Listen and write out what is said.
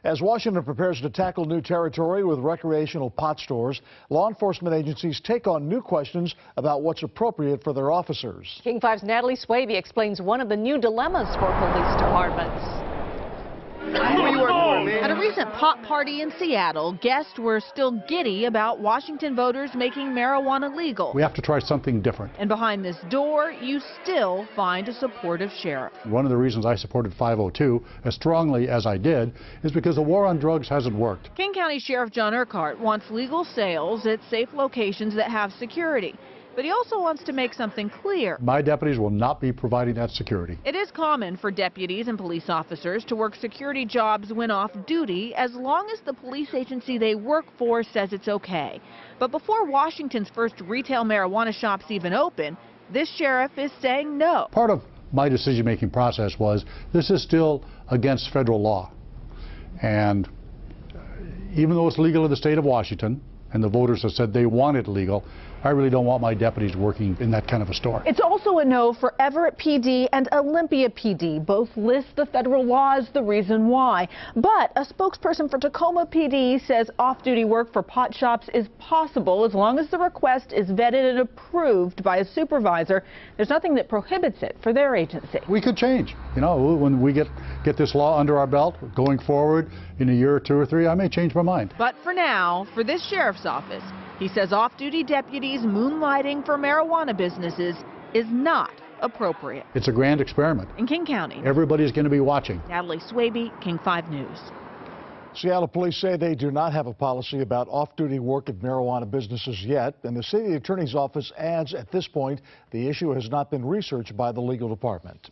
As Washington prepares to tackle new territory with recreational pot stores, law enforcement agencies take on new questions about what's appropriate for their officers. King 5's Natalie Swaby explains one of the new dilemmas for police departments. At a recent pot party in Seattle, guests were still giddy about Washington voters making marijuana legal. We have to try something different. And behind this door, you still find a supportive sheriff. One of the reasons I supported 502 as strongly as I did is because the war on drugs hasn't worked. King County Sheriff John Urquhart wants legal sales at safe locations that have security. But he also wants to make something clear. My deputies will not be providing that security. It is common for deputies and police officers to work security jobs when off duty, as long as the police agency they work for says it's okay. But before Washington's first retail marijuana shops even open, this sheriff is saying no. Part of my decision-making process was this is still against federal law. And even though it's legal in the state of Washington, and the voters have said they want it legal, I really don't want my deputies working in that kind of a store. It's also a no for Everett PD and Olympia PD. Both list the federal law as the reason why. But a spokesperson for Tacoma PD says off-duty work for pot shops is possible as long as the request is vetted and approved by a supervisor. There's nothing that prohibits it for their agency. We could change. You know, when we get this law under our belt going forward in a year or two or three, I may change my mind. But for now, for this sheriff's office, he says off-duty deputies moonlighting for marijuana businesses is not appropriate. It's a grand experiment. In King County, everybody's going to be watching. Natalie Swaby, King 5 News. Seattle police say they do not have a policy about off-duty work at marijuana businesses yet, and the city attorney's office adds at this point the issue has not been researched by the legal department.